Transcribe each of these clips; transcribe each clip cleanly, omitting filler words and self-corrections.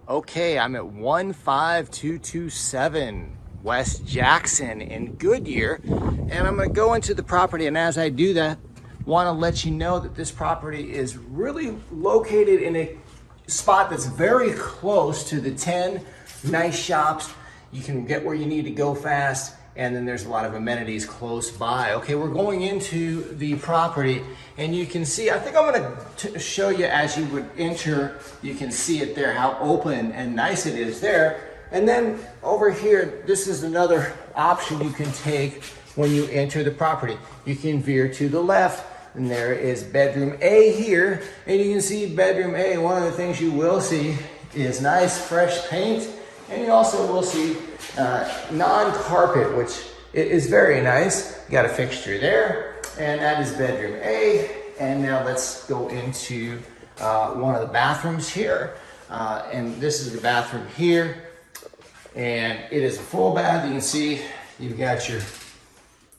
Okay, I'm at 15227 West Jackson in Goodyear, and I'm going to go into the property. And as I do that, want to let you know that this property is really located in a spot that's very close to the 10 nice shops. You can get where you need to go fast, and then there's a lot of amenities close by. Okay, we're going into the property, and you can see, I think I'm gonna show you as you would enter, you can see it there, how open and nice it is there. And then over here, this is another option you can take when you enter the property. You can veer to the left, and there is bedroom A here, and you can see bedroom A. One of the things you will see is nice fresh paint, and you also will see non-carpet, which is very nice. You got a fixture there, and that is bedroom A. And now let's go into one of the bathrooms here. And this is the bathroom here, and it is a full bath. You can see you've got your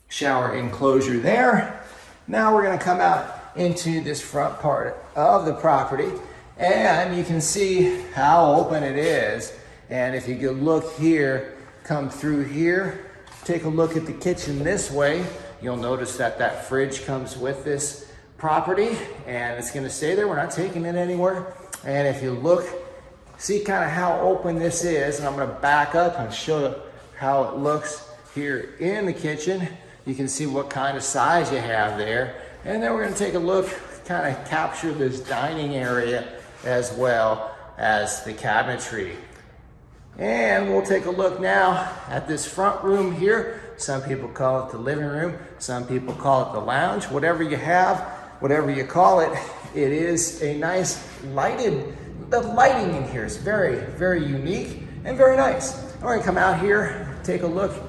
shower enclosure there. Now we're gonna come out into this front part of the property, and you can see how open it is. And if you could look here, come through here, take a look at the kitchen this way, you'll notice that that fridge comes with this property, and it's gonna stay there. We're not taking it anywhere. And if you look, see kind of how open this is, and I'm gonna back up and show you how it looks here in the kitchen. You can see what kind of size you have there. And then we're gonna take a look, kind of capture this dining area as well as the cabinetry. And we'll take a look now at this front room here. Some people call it the living room. Some people call it the lounge. Whatever you have, whatever you call it, it is a nice lighted, the lighting in here is very, very unique and very nice. We're gonna come out here, take a look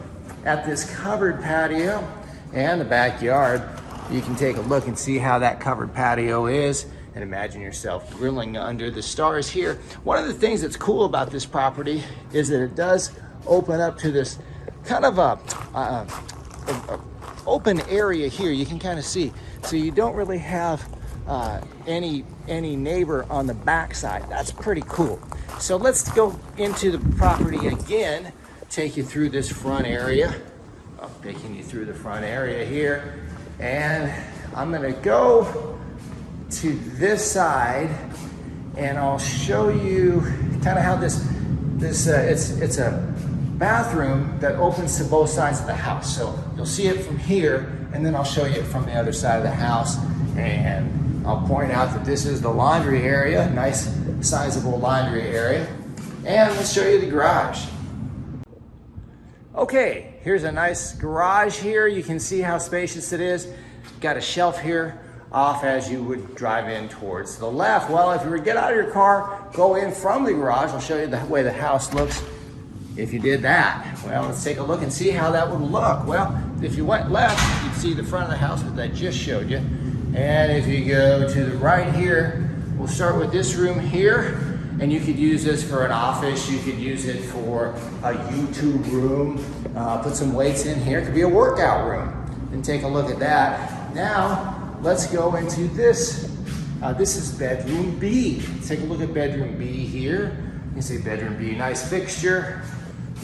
at this covered patio and the backyard. You can take a look and see how that covered patio is, and imagine yourself grilling under the stars here. One of the things that's cool about this property is that it does open up to this kind of a open area here. You can kind of see, so you don't really have any neighbor on the backside. That's pretty cool. So let's go into the property again, take you through this front area. I'm taking you through the front area here, and I'm gonna go to this side, and I'll show you kind of how it's a bathroom that opens to both sides of the house. So you'll see it from here, and then I'll show you it from the other side of the house. And I'll point out that this is the laundry area, nice sizable laundry area. And let's show you the garage. Okay, here's a nice garage here. You can see how spacious it is. Got a shelf here off as you would drive in towards the left. Well, if you were to get out of your car, go in from the garage, I'll show you the way the house looks if you did that. Well, let's take a look and see how that would look. Well, if you went left, you'd see the front of the house that I just showed you. And if you go to the right here, we'll start with this room here. And you could use this for an office. You could use it for a YouTube room. Put some weights in here. It could be a workout room. And take a look at that. Now, let's go into this. This is bedroom B. Let's take a look at bedroom B here. You can see bedroom B, nice fixture.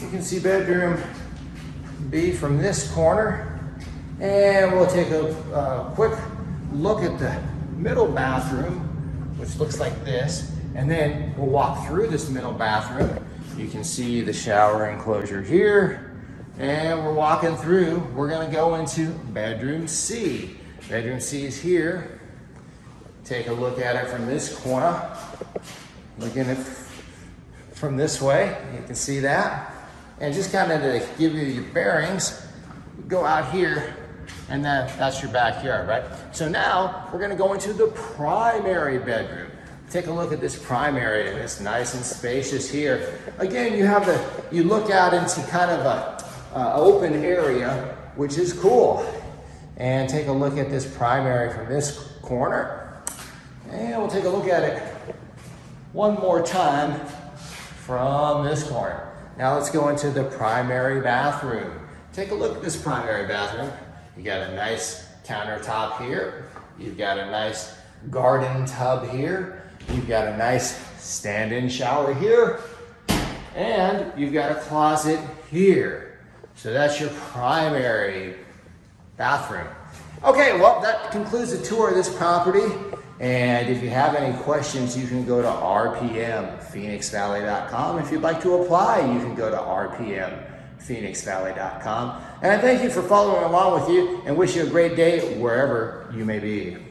You can see bedroom B from this corner. And we'll take a quick look at the middle bathroom, which looks like this. And then we'll walk through this middle bathroom. You can see the shower enclosure here. And we're walking through. We're gonna go into bedroom C. Bedroom C is here. Take a look at it from this corner. Looking at it from this way, you can see that. And just kind of to give you your bearings, go out here, and that's your backyard, right? So now we're gonna go into the primary bedroom. Take a look at this primary, and it's nice and spacious here. Again, you look out into kind of a open area, which is cool. And take a look at this primary from this corner. And we'll take a look at it one more time from this corner. Now let's go into the primary bathroom. Take a look at this primary bathroom. You got a nice countertop here. You've got a nice garden tub here. You've got a nice stand-in shower here, and you've got a closet here. So that's your primary bathroom. Okay, well, that concludes the tour of this property. And if you have any questions, you can go to rpmphoenixvalley.com. If you'd like to apply, you can go to rpmphoenixvalley.com. And I thank you for following along with you and wish you a great day wherever you may be.